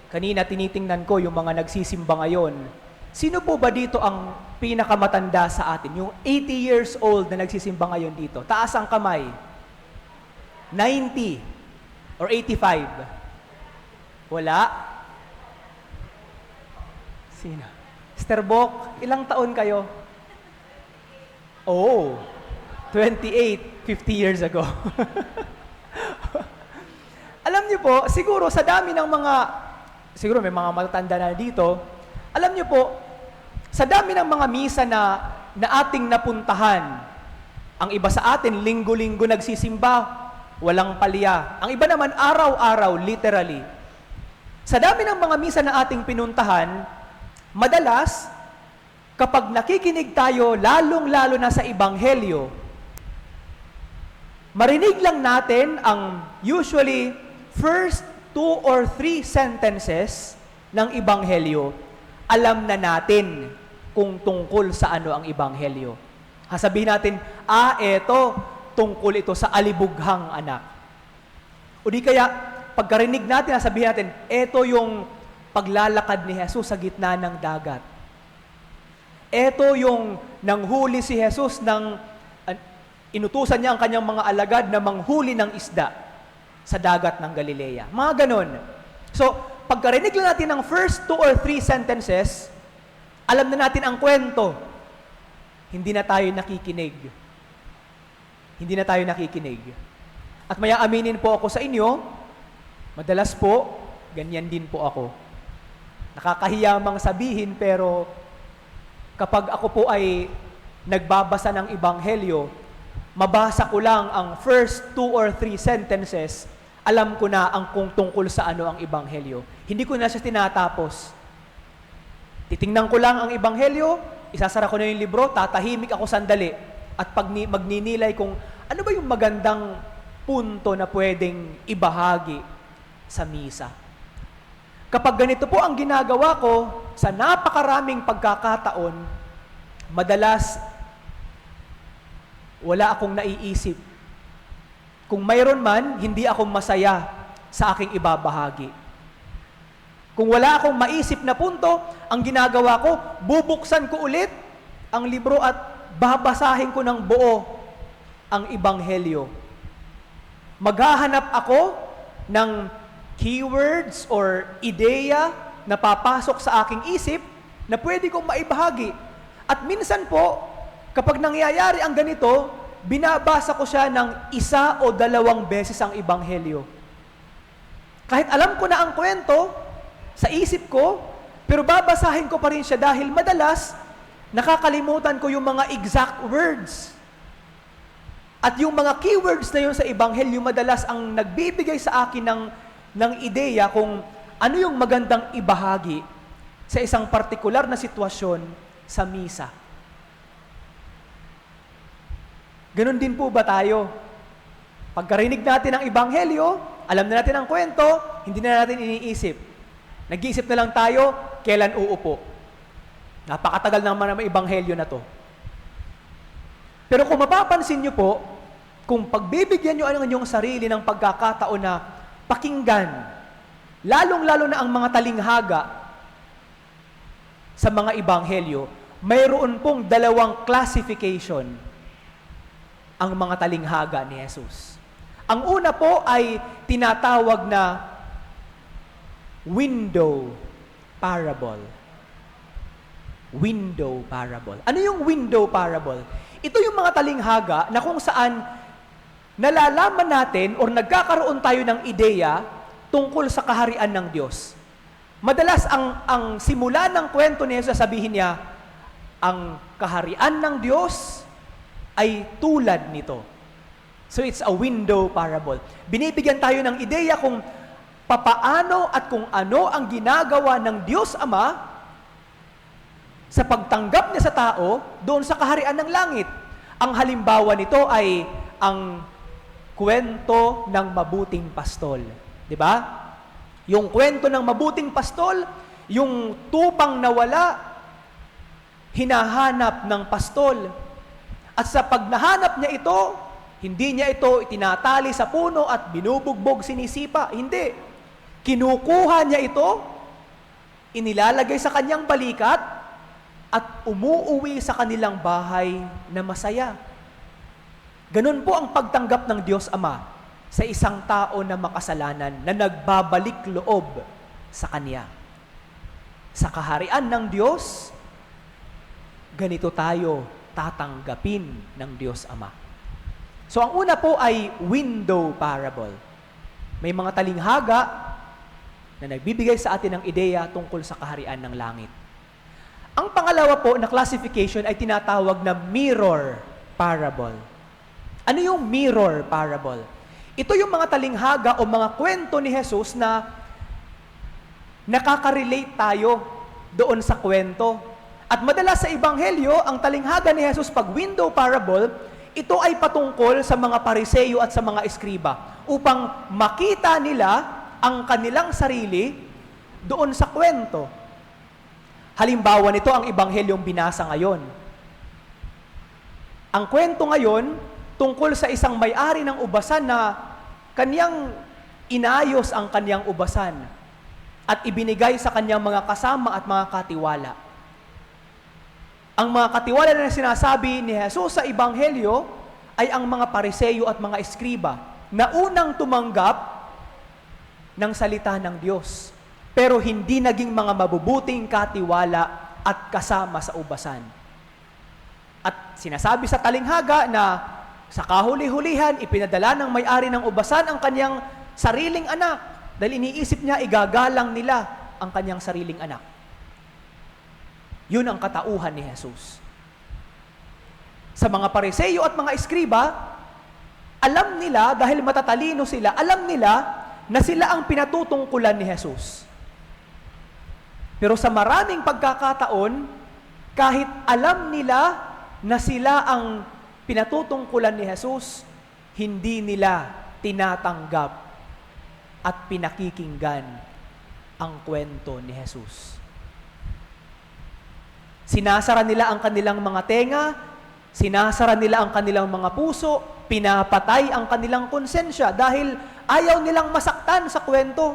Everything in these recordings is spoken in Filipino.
Kanina tinitingnan ko yung mga nagsisimba ngayon. Sino po ba dito ang pinakamatanda sa atin? Yung 80 years old na nagsisimba ngayon dito. Taas ang kamay. 90 or 85. Wala? Sino? Mr. Bok, ilang taon kayo? Oh, 28, 50 years ago. Alam niyo po, siguro sa dami ng mga, siguro may mga matatanda na dito, alam niyo po, sa dami ng mga misa na ating napuntahan, ang iba sa atin, linggo-linggo nagsisimba, walang palya. Ang iba naman, araw-araw, literally. Sa dami ng mga misa na ating pinuntahan, madalas, kapag nakikinig tayo, lalong-lalo na sa Ebanghelyo, marinig lang natin ang usually first 2 or 3 sentences ng Ebanghelyo, alam na natin kung tungkol sa ano ang Ebanghelyo. Sabihin natin, eto, tungkol ito sa alibughang anak. O di kaya, pagkarinig natin, sabihin natin, eto yung paglalakad ni Jesus sa gitna ng dagat. Eto yung nanghuli si Jesus ng inutusan niya ang kanyang mga alagad na manghuli ng isda sa dagat ng Galilea. Mga ganon. So, pagkarinig lang natin ng first 2 or 3 sentences, alam na natin ang kwento. Hindi na tayo nakikinig. Hindi na tayo nakikinig. At maya aminin po ako sa inyo, madalas po, ganyan din po ako. Nakakahiyamang sabihin, pero kapag ako po ay nagbabasa ng Ebanghelyo, mabasa ko lang ang first 2 or 3 sentences, alam ko na ang kung tungkol sa ano ang Ebanghelyo. Hindi ko na siya tinatapos. Titingnan ko lang ang Ebanghelyo, isasara ko na yung libro, tatahimik ako sandali, at pag magninilay kung ano ba yung magandang punto na pwedeng ibahagi sa misa. Kapag ganito po ang ginagawa ko, sa napakaraming pagkakataon, madalas wala akong naiisip. Kung mayroon man, hindi ako masaya sa aking ibabahagi. Kung wala akong maisip na punto, ang ginagawa ko, bubuksan ko ulit ang libro at babasahin ko ng buo ang Ebanghelyo. Maghahanap ako ng keywords or ideya na papasok sa aking isip na pwede kong maibahagi. At minsan po, kapag nangyayari ang ganito, binabasa ko siya ng 1 o 2 beses ang Ebanghelyo. Kahit alam ko na ang kwento sa isip ko, pero babasahin ko pa rin siya dahil madalas nakakalimutan ko yung mga exact words. At yung mga keywords na yun sa Ebanghelyo, madalas ang nagbibigay sa akin ng ideya kung ano yung magandang ibahagi sa isang partikular na sitwasyon sa misa. Ganon din po ba tayo? Pagkarinig natin ang Ebanghelyo, alam na natin ang kwento, hindi na natin iniisip. Nag-iisip na lang tayo, kailan uupo. Napakatagal naman ang Ebanghelyo na to. Pero kung mapapansin nyo po, kung pagbibigyan nyo ang inyong sarili ng pagkakataon na pakinggan, lalong-lalo na ang mga talinghaga sa mga Ebanghelyo, mayroon pong 2 classification ang mga talinghaga ni Jesus. Ang una po ay tinatawag na window parable. Window parable. Ano yung window parable? Ito yung mga talinghaga na kung saan nalalaman natin o nagkakaroon tayo ng ideya tungkol sa kaharian ng Diyos. Madalas ang simula ng kwento ni Jesus, sabihin niya, ang kaharian ng Diyos ay tulad nito. So it's a window parable. Binibigyan tayo ng ideya kung papaano at kung ano ang ginagawa ng Diyos Ama sa pagtanggap niya sa tao doon sa kaharian ng langit. Ang halimbawa nito ay ang kwento ng mabuting pastol. Di ba? Yung kwento ng mabuting pastol, yung tupang nawala, hinahanap ng pastol. At sa pagnahanap niya ito, hindi niya ito itinatali sa puno at binubugbog, sinisipa. Hindi. Kinukuha niya ito inilalagay sa kanyang balikat, at umuuwi sa kanilang bahay na masaya. Ganun po ang pagtanggap ng Diyos Ama sa isang tao na makasalanan na nagbabalik loob sa Kanya. Sa kaharian ng Diyos, ganito tayo tatanggapin ng Diyos Ama. So ang una po ay window parable. May mga talinghaga na nagbibigay sa atin ng ideya tungkol sa kaharian ng langit. Ang pangalawa po na classification ay tinatawag na mirror parable. Ano yung mirror parable? Ito yung mga talinghaga o mga kwento ni Jesus na nakaka-relate tayo doon sa kwento. At madalas sa Ebanghelyo, ang talinghaga ni Jesus pag window parable, ito ay patungkol sa mga Pariseo at sa mga Eskriba upang makita nila ang kanilang sarili doon sa kwento. Halimbawa nito ang Ebanghelyong binasa ngayon. Ang kwento ngayon tungkol sa isang may-ari ng ubasan na kanyang inayos ang kanyang ubasan at ibinigay sa kanyang mga kasama at mga katiwala. Ang mga katiwala na sinasabi ni Jesus sa Ebanghelyo ay ang mga Pariseo at mga Eskriba na unang tumanggap ng salita ng Diyos, pero hindi naging mga mabubuting katiwala at kasama sa ubasan. At sinasabi sa talinghaga na sa kahuli-hulihan, ipinadala ng may-ari ng ubasan ang kanyang sariling anak dahil iniisip niya igagalang nila ang kanyang sariling anak. Yun ang katauhan ni Jesus. Sa mga Pariseo at mga Eskriba, alam nila, dahil matatalino sila, alam nila na sila ang pinatutungkulan ni Jesus. Pero sa maraming pagkakataon, kahit alam nila na sila ang pinatutungkulan ni Jesus, hindi nila tinatanggap at pinakikinggan ang kwento ni Jesus. Sinasara nila ang kanilang mga tenga, sinasara nila ang kanilang mga puso, pinapatay ang kanilang konsensya dahil ayaw nilang masaktan sa kwento.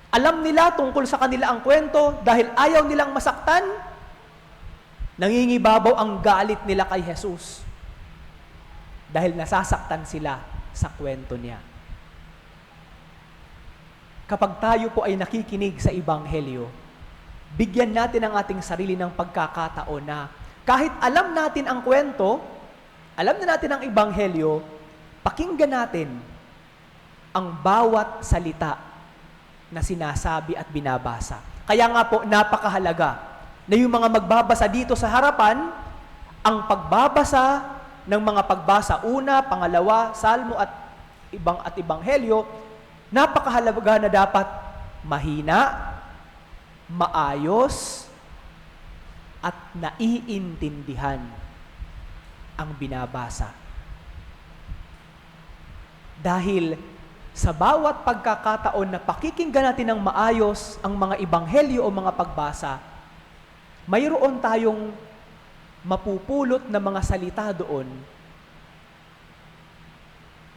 Alam nila tungkol sa kanila ang kwento, dahil ayaw nilang masaktan, nangingibabaw ang galit nila kay Jesus. Dahil nasasaktan sila sa kwento niya. Kapag tayo po ay nakikinig sa Ebanghelyo, bigyan natin ang ating sarili ng pagkakataon na kahit alam natin ang kwento, alam na natin ang Ebanghelyo, pakinggan natin ang bawat salita na sinasabi at binabasa. Kaya nga po, napakahalaga na yung mga magbabasa dito sa harapan, ang pagbabasa ng mga pagbasa, una, pangalawa, salmo at Ebanghelyo, napakahalaga na dapat mahina, maayos, at naiintindihan ang binabasa. Dahil sa bawat pagkakataon na pakikinggan natin ng maayos ang mga Ebanghelyo o mga pagbasa, mayroon tayong mapupulot na mga salita doon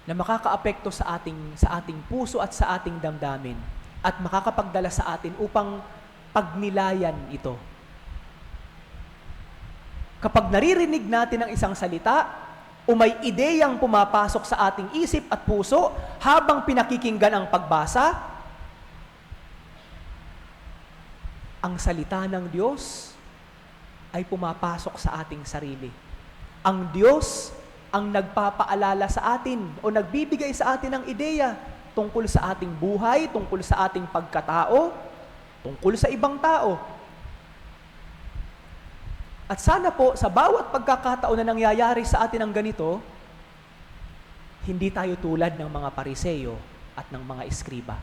na makakaapekto sa ating puso at sa ating damdamin at makakapagdala sa atin upang pagnilayan ito. Kapag naririnig natin ang isang salita, o may ideyang pumapasok sa ating isip at puso habang pinakikinggan ang pagbasa, ang salita ng Diyos ay pumapasok sa ating sarili. Ang Diyos ang nagpapaalala sa atin o nagbibigay sa atin ng ideya tungkol sa ating buhay, tungkol sa ating pagkatao, tungkol sa ibang tao. At sana po, sa bawat pagkakataon na nangyayari sa atin ang ganito, hindi tayo tulad ng mga Pariseo at ng mga Eskriba.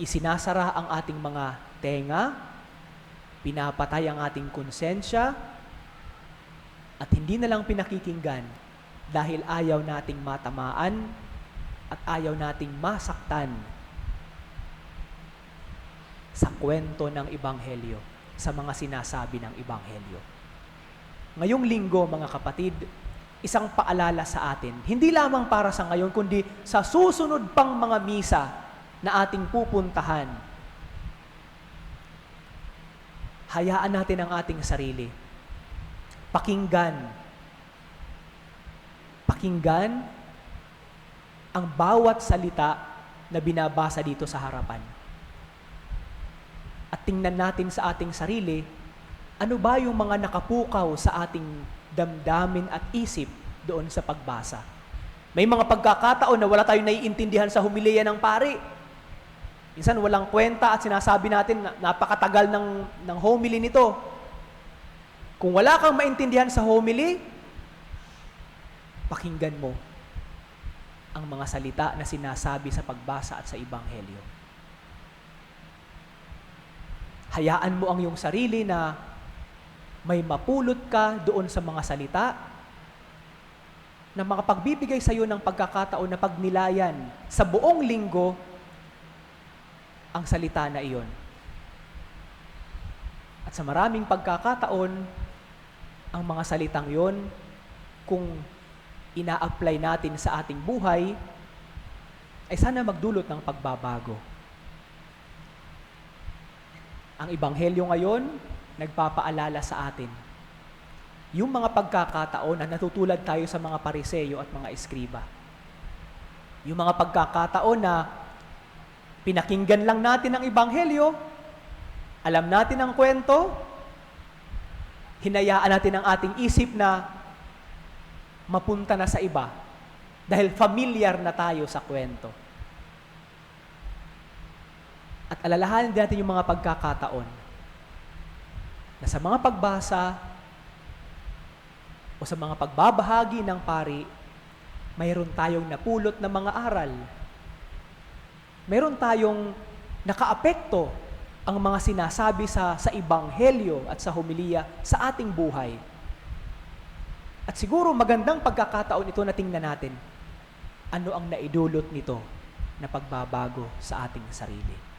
Isinasara ang ating mga tenga, pinapatay ang ating konsensya, at hindi na lang pinakikinggan dahil ayaw nating matamaan at ayaw nating masaktan sa kwento ng Ebanghelyo, sa mga sinasabi ng Ebanghelyo. Ngayong linggo, mga kapatid, isang paalala sa atin, hindi lamang para sa ngayon, kundi sa susunod pang mga misa na ating pupuntahan. Hayaan natin ang ating sarili. Pakinggan ang bawat salita na binabasa dito sa harapan. At tingnan natin sa ating sarili, ano ba yung mga nakapukaw sa ating damdamin at isip doon sa pagbasa. May mga pagkakataon na wala tayong naiintindihan sa humiliya ng pari. Minsan walang kwenta at sinasabi natin na napakatagal ng homily nito. Kung wala kang maintindihan sa homily, pakinggan mo ang mga salita na sinasabi sa pagbasa at sa Ebanghelyo. Hayaan mo ang iyong sarili na may mapulot ka doon sa mga salita na makapagbibigay sa iyo ng pagkakataon na pagnilayan sa buong linggo ang salita na iyon. At sa maraming pagkakataon, ang mga salitang iyon, kung ina-apply natin sa ating buhay, ay sana magdulot ng pagbabago. Ang Ebanghelyo ngayon, nagpapaalala sa atin yung mga pagkakataon na natutulad tayo sa mga Pariseyo at mga Eskriba. Yung mga pagkakataon na pinakinggan lang natin ang Ebanghelyo, alam natin ang kwento, hinayaan natin ang ating isip na mapunta na sa iba dahil familiar na tayo sa kwento. At alalahanin din natin yung mga pagkakataon na sa mga pagbasa o sa mga pagbabahagi ng pari, mayroon tayong napulot na mga aral. Mayroon tayong nakaapekto ang mga sinasabi sa Ebanghelyo at sa homilya sa ating buhay. At siguro magandang pagkakataon ito na tingnan natin ano ang naidulot nito na pagbabago sa ating sarili.